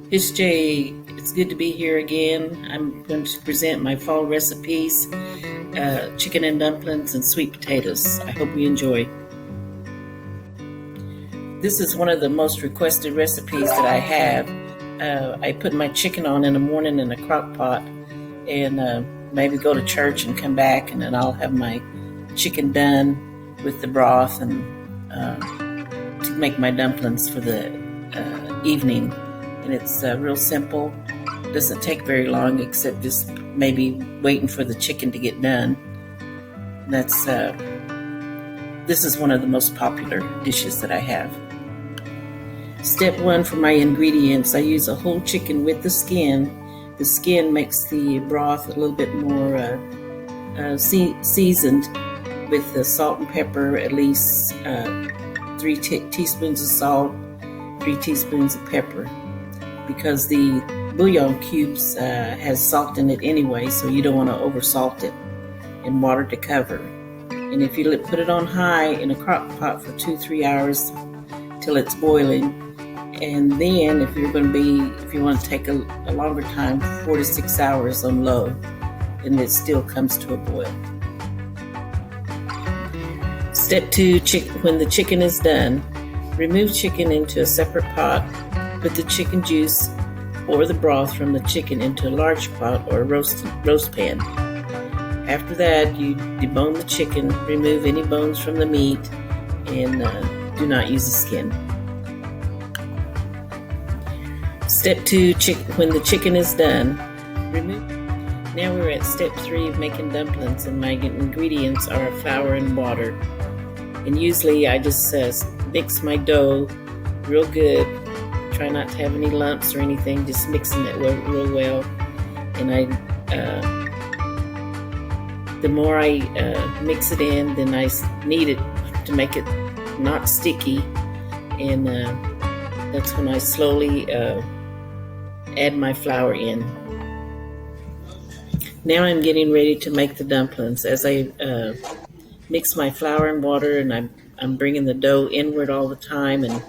It's Jay. It's good to be here again. I'm going to present my fall recipes, chicken and dumplings and sweet potatoes. I hope you enjoy. This is one of the most requested recipes that I have. I put my chicken on in the morning in a crock pot and maybe go to church and come back, and then I'll have my chicken done with the broth and to make my dumplings for the evening. And it's real simple. Doesn't take very long, except just maybe waiting for the chicken to get done. And this is one of the most popular dishes that I have. Step one for my ingredients: I use a whole chicken with the skin. The skin makes the broth a little bit more seasoned with the salt and pepper, at least 3 teaspoons of salt, 3 teaspoons of pepper, because the bouillon cubes has salt in it anyway, so you don't want to over salt it, and water to cover. And if you put it on high in a crock pot for 2-3 hours till it's boiling, and then if you want to take a longer time, 4 to 6 hours on low, and it still comes to a boil. Step 2, when the chicken is done, remove chicken into a separate pot. Put the chicken juice or the broth from the chicken into a large pot or roast pan. After that, you debone the chicken, remove any bones from the meat, and do not use the skin. Step 2, when the chicken is done, remove. Now we're at step 3 of making dumplings, and my ingredients are flour and water. And usually I just mix my dough real good. Try not to have any lumps or anything, just mixing it real well. And the more I mix it in, then I knead it to make it not sticky. And that's when I slowly add my flour in. Now I'm getting ready to make the dumplings. As I mix my flour and water, and I'm bringing the dough inward all the time and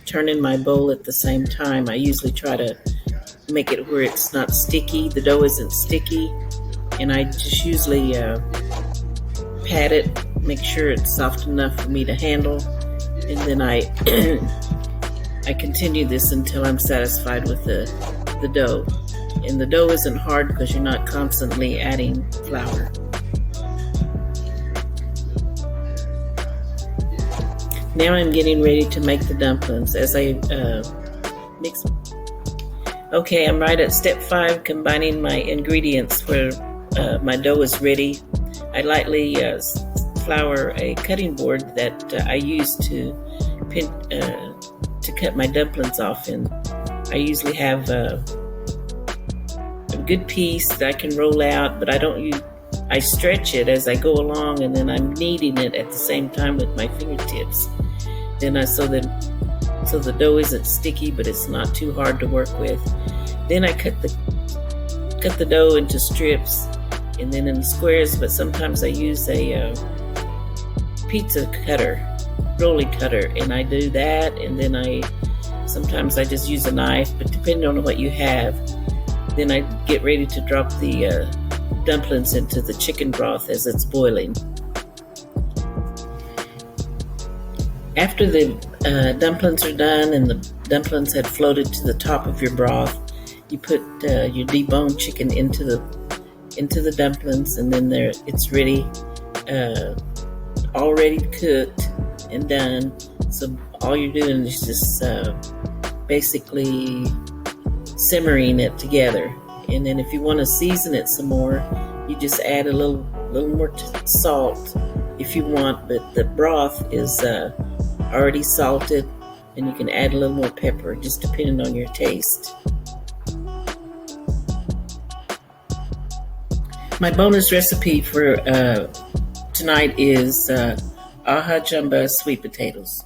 turning my bowl at the same time. I usually try to make it where it's not sticky, the dough isn't sticky, and I just usually pat it, make sure it's soft enough for me to handle, and then I continue this until I'm satisfied with the dough. And the dough isn't hard because you're not constantly adding flour. Now I'm getting ready to make the dumplings. As I mix. Okay, I'm right at step 5, combining my ingredients where my dough is ready. I lightly flour a cutting board that I use to cut my dumplings off in. I usually have a good piece that I can roll out, but I stretch it as I go along, and then I'm kneading it at the same time with my fingertips. So the dough isn't sticky, but it's not too hard to work with. Then I cut the dough into strips and then in squares, but sometimes I use a pizza cutter, rolling cutter, and I do that. And then sometimes I just use a knife, but depending on what you have, then I get ready to drop the dumplings into the chicken broth as it's boiling. After the dumplings are done and the dumplings had floated to the top of your broth, you put your deboned chicken into the dumplings, and then it's ready, already cooked and done. So all you're doing is just basically simmering it together. And then if you want to season it some more, you just add a little more salt if you want, but the broth is already salted, and you can add a little more pepper, just depending on your taste. My bonus recipe for tonight is aha jumbo sweet potatoes.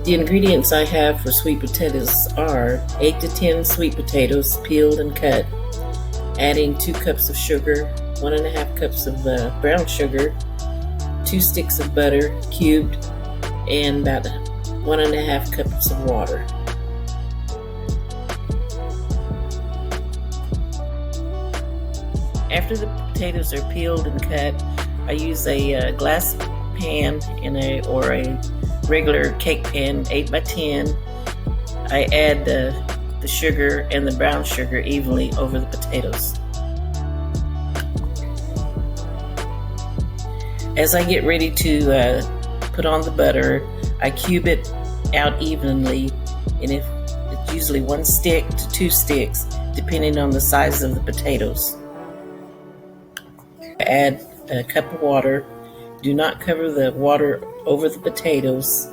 The ingredients I have for sweet potatoes are 8 to 10 sweet potatoes, peeled and cut, adding 2 cups of sugar, 1.5 cups of brown sugar, 2 sticks of butter, cubed, and about 1.5 cups of water. After the potatoes are peeled and cut, I use a glass pan or a regular cake pan, 8 by 10. I add the sugar and the brown sugar evenly over the potatoes. As I get ready to put on the butter, I cube it out evenly, and if it's usually 1 stick to 2 sticks, depending on the size of the potatoes. Add a cup of water. Do not cover the water over the potatoes.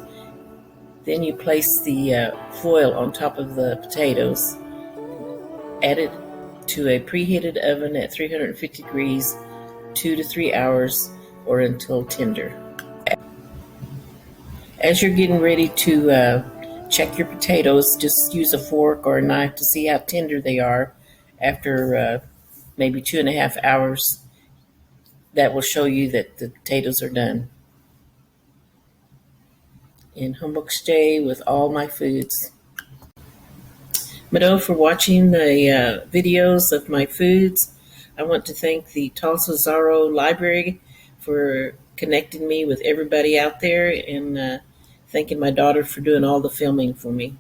Then you place the foil on top of the potatoes. Add it to a preheated oven at 350 degrees, 2 to 3 hours, or until tender. As you're getting ready to check your potatoes, just use a fork or a knife to see how tender they are. After maybe 2.5 hours, that will show you that the potatoes are done. In Humboldt Stay with all my foods. Mado for watching the videos of my foods. I want to thank the Tulsa Zorro Library for connecting me with everybody out there, and thanking my daughter for doing all the filming for me.